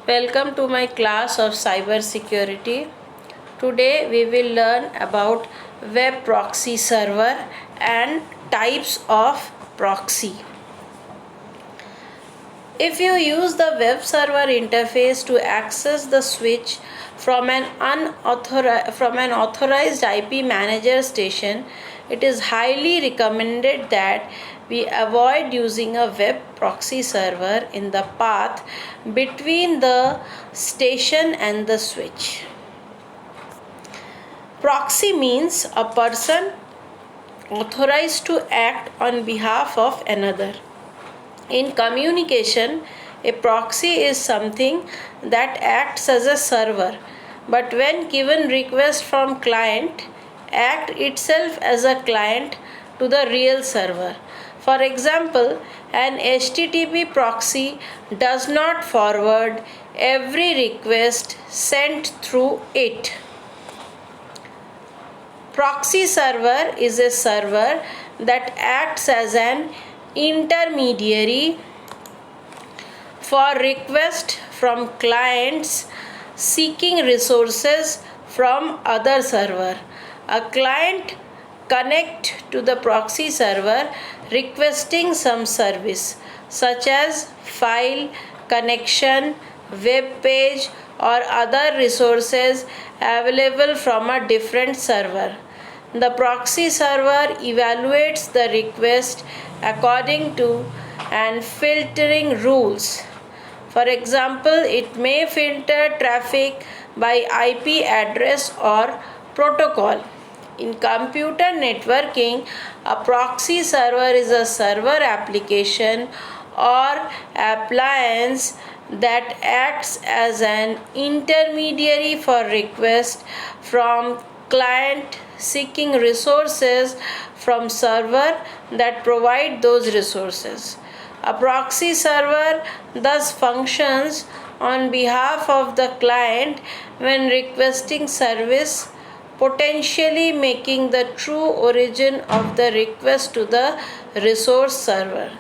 Welcome to my class of cyber security. Today we will learn about web proxy server and types of proxy. If you use the web server interface to access the switch from an authorized IP manager station, it is highly recommended that we avoid using a web proxy server in the path between the station and the switch. Proxy means a person authorized to act on behalf of another. In communication, a proxy is something that acts as a server, but when given request from client, act itself as a client to the real server. For example, an HTTP proxy does not forward every request sent through it. Proxy server is a server that acts as an intermediary for requests from clients seeking resources from other server. A client connect to the proxy server requesting some service such as file, connection, web page or other resources available from a different server. The proxy server evaluates the request according to and filtering rules. For example, it may filter traffic by IP address or protocol. In computer networking, a proxy server is a server application or appliance that acts as an intermediary for requests from client seeking resources from server that provide those resources. A proxy server thus functions on behalf of the client when requesting service, potentially making the true origin of the request to the resource server.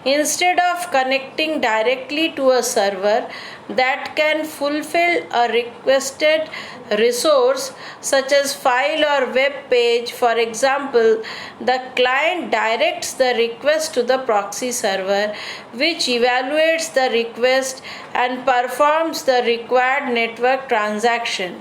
Instead of connecting directly to a server that can fulfill a requested resource such as file or web page, for example, the client directs the request to the proxy server, which evaluates the request and performs the required network transaction.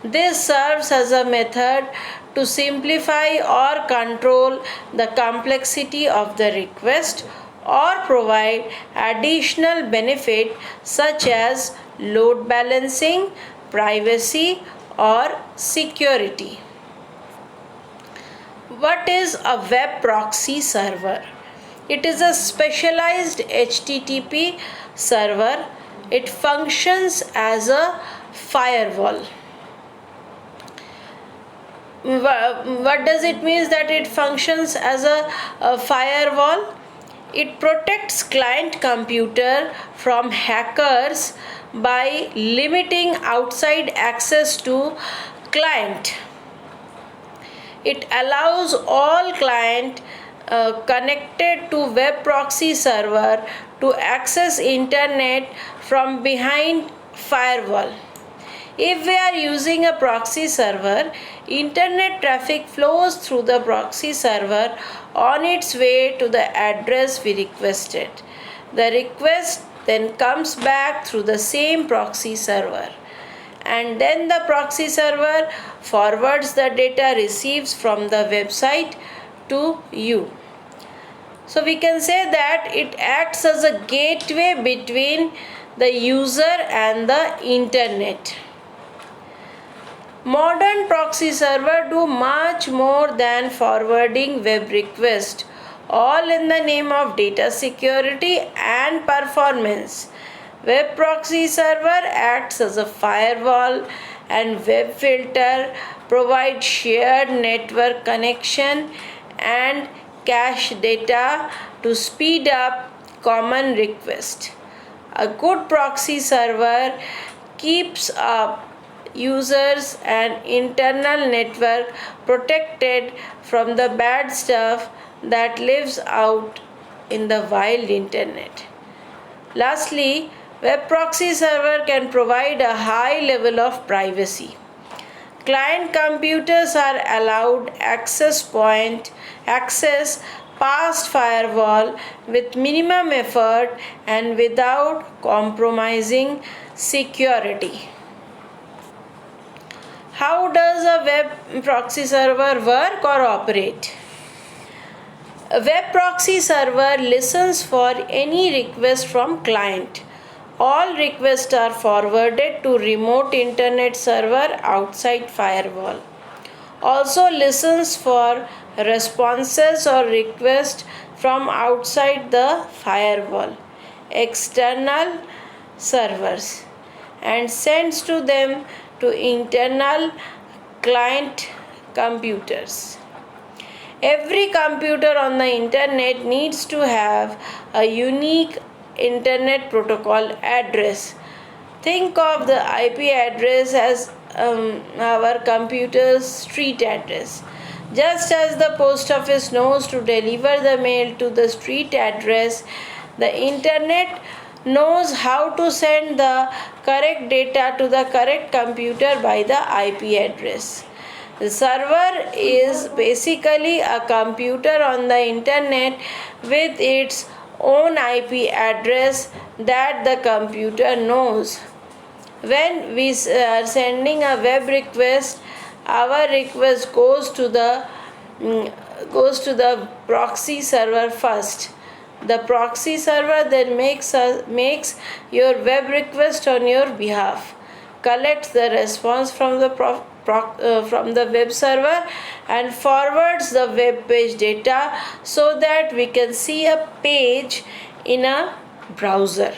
This serves as a method to simplify or control the complexity of the request or provide additional benefit such as load balancing, privacy or security. What is a web proxy server? It is a specialized HTTP server. It functions as a firewall. What does it mean that it functions as a firewall? It protects client computer from hackers by limiting outside access to client. It allows all client connected to web proxy server to access internet from behind firewall. If we are using a proxy server, internet traffic flows through the proxy server on its way to the address we requested. The request then comes back through the same proxy server, and then the proxy server forwards the data received from the website to you. So we can say that it acts as a gateway between the user and the internet. Modern proxy server do much more than forwarding web requests, all in the name of data security and performance. Web proxy server acts as a firewall and web filter, provide shared network connection and cache data to speed up common requests. A good proxy server keeps up users and internal network protected from the bad stuff that lives out in the wild internet. Lastly, Web proxy server can provide a high level of privacy. Client computers are allowed access past firewall with minimum effort and without compromising security. How does a web proxy server work or operate? A web proxy server listens for any request from client. All requests are forwarded to remote internet server outside firewall. Also listens for responses or requests from outside the firewall, external servers, and sends to them to internal client computers. Every computer on the internet needs to have a unique internet protocol address. Think of the IP address as our computer's street address. Just as the post office knows to deliver the mail to the street address, the internet knows how to send the correct data to the correct computer by the IP address. The server is basically a computer on the internet with its own IP address that the computer knows. When we are sending a web request, our request goes to the proxy server first. The proxy server then makes your web request on your behalf, collects the response from the web server and forwards the web page data so that we can see a page in a browser.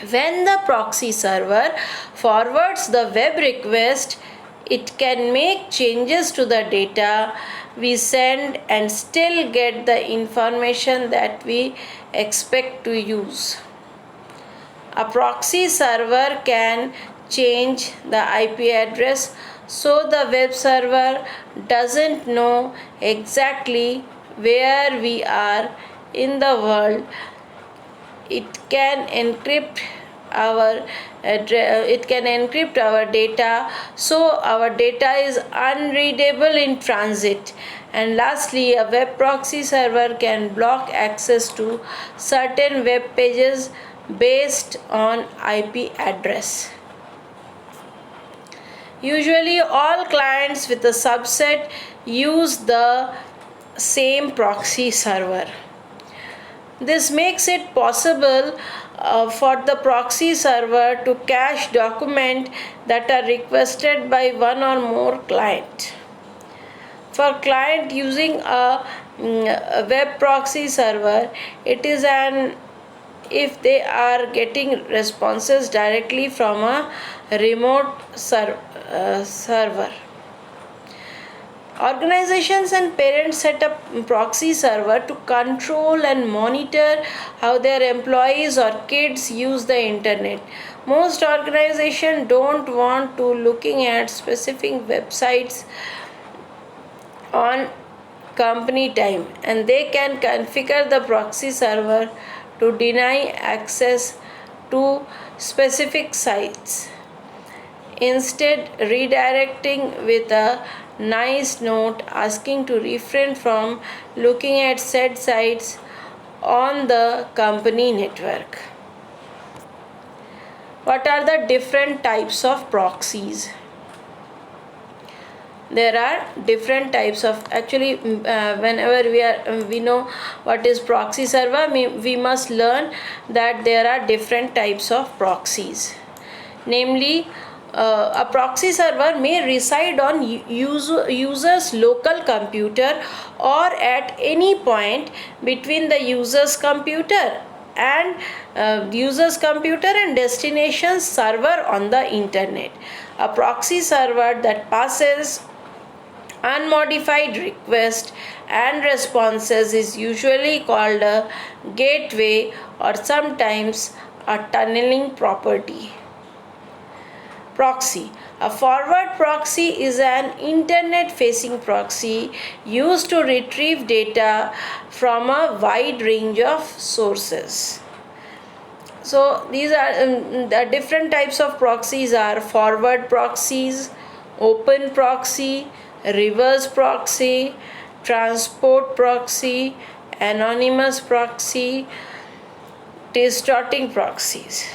When the proxy server forwards the web request, it can make changes to the data we send and still get the information that we expect to use. A proxy server can change the IP address so the web server doesn't know exactly where we are in the world. It can encrypt our data so our data is unreadable in transit. And lastly, a web proxy server can block access to certain web pages based on IP address. Usually all clients with a subset use the same proxy server. This makes it possible for the proxy server to cache documents that are requested by one or more clients. For client using a web proxy server, it is an if they are getting responses directly from a remote server. Organizations and parents set up proxy server to control and monitor how their employees or kids use the internet. Most organizations don't want to looking at specific websites on company time, and they can configure the proxy server to deny access to specific sites, instead redirecting with a nice note asking to refrain from looking at said sites on the company network. What are the different types of proxies? There are different types of whenever we know what is proxy server, we must learn that there are different types of proxies. Namely, a proxy server may reside on user's local computer or at any point between the user's computer and destination server on the internet. A proxy server that passes unmodified requests and responses is usually called a gateway or sometimes a tunneling property. Proxy. A forward proxy is an internet-facing proxy used to retrieve data from a wide range of sources. So these are the different types of proxies are forward proxies, open proxy, reverse proxy, transport proxy, anonymous proxy, distorting proxies.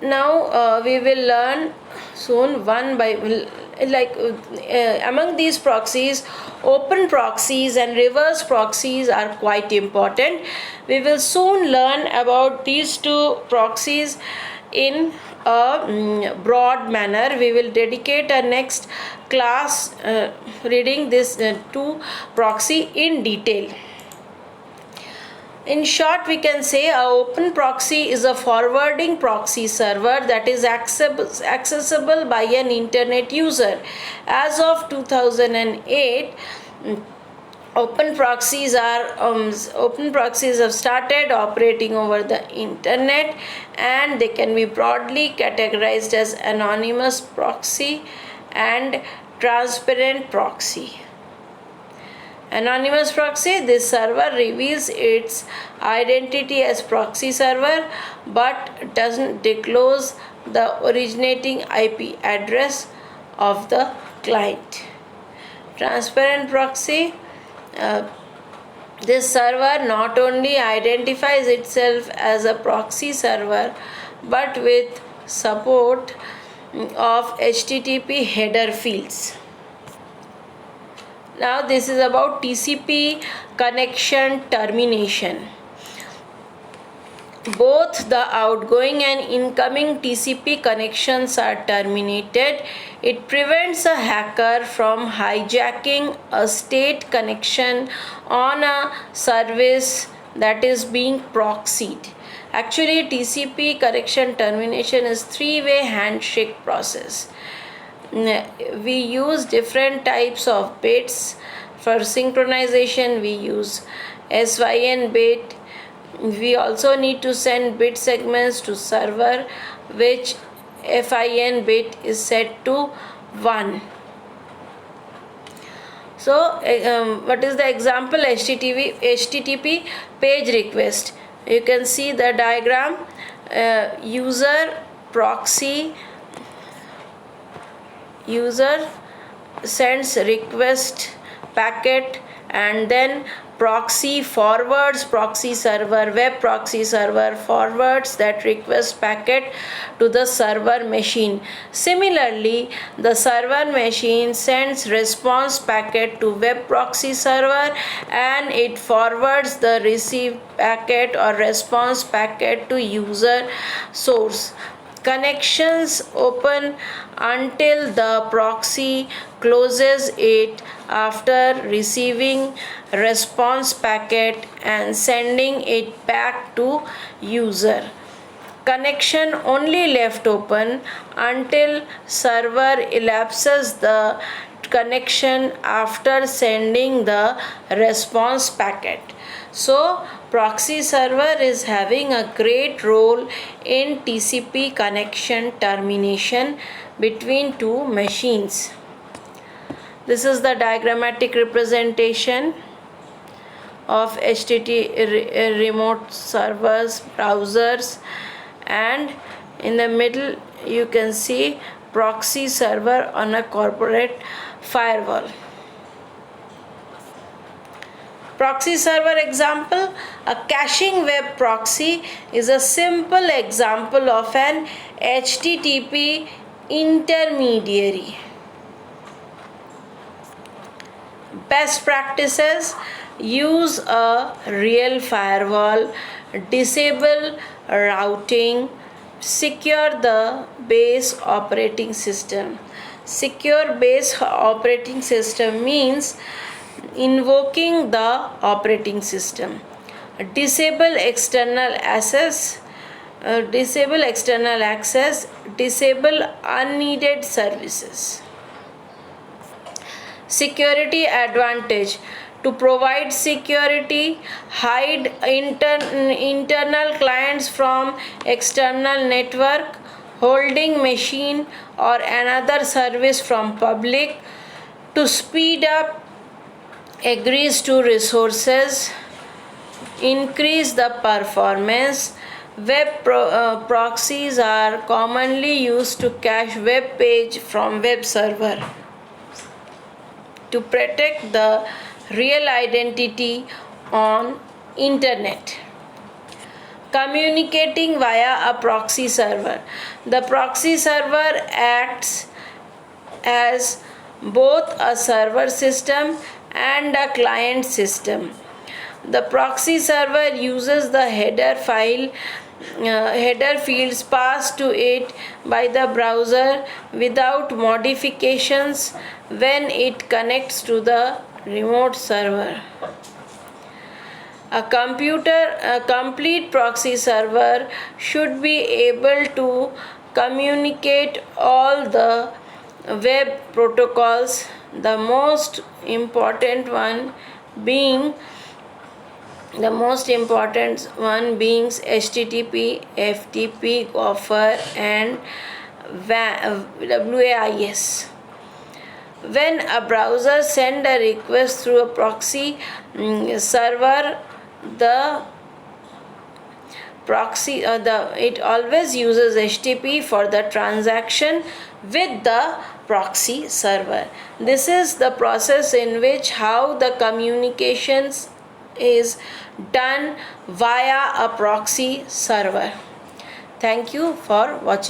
Now we will learn soon one by among these proxies, open proxies and reverse proxies are quite important. We will soon learn about these two proxies in a broad manner. We will dedicate a next class reading this two proxy in detail. In short, we can say a open proxy is a forwarding proxy server that is accessible by an internet user. As of 2008, open proxies have started operating over the internet, and they can be broadly categorized as anonymous proxy and transparent proxy. Anonymous proxy, this server reveals its identity as proxy server but doesn't disclose the originating IP address of the client. Transparent proxy, this server not only identifies itself as a proxy server but with support of HTTP header fields. Now this is about TCP connection termination. Both the outgoing and incoming TCP connections are terminated. It prevents a hacker from hijacking a state connection on a service that is being proxied. Actually, TCP connection termination is three-way handshake process. We use different types of bits. For synchronization, we use SYN bit. We also need to send bit segments to server, which FIN bit is set to 1. So what is the example? HTTP page request. You can see the diagram. User sends request packet, and then proxy forwards, proxy server, web proxy server forwards that request packet to the server machine. Similarly, the server machine sends response packet to web proxy server, and it forwards the received packet or response packet to user source. Connections open until the proxy closes it after receiving response packet and sending it back to user. Connection only left open until server elapses the connection after sending the response packet. So proxy server is having a great role in TCP connection termination between two machines. This is the diagrammatic representation of HTTP remote servers, browsers, and in the middle you can see proxy server on a corporate firewall. Proxy server example, a caching web proxy is a simple example of an HTTP intermediary. Best practices: use a real firewall, disable routing, secure the base operating system. Secure base operating system means invoking the operating system. Disable external access, disable unneeded services. Security advantage: to provide security, hide internal clients from external network, holding machine or another service from public, to speed up agrees to resources, increase the performance. Proxies are commonly used to cache web page from web server to protect the real identity on internet. Communicating via a proxy server. The proxy server acts as both a server system and a client system. The proxy server uses the header fields passed to it by the browser without modifications when it connects to the remote server. A complete proxy server should be able to communicate all the web protocols, the most important one being HTTP, FTP, Gopher, and WAIS. When a browser sends a request through a proxy server, it always uses HTTP for the transaction with the proxy server. This is the process in which how the communications is done via a proxy server. Thank you for watching.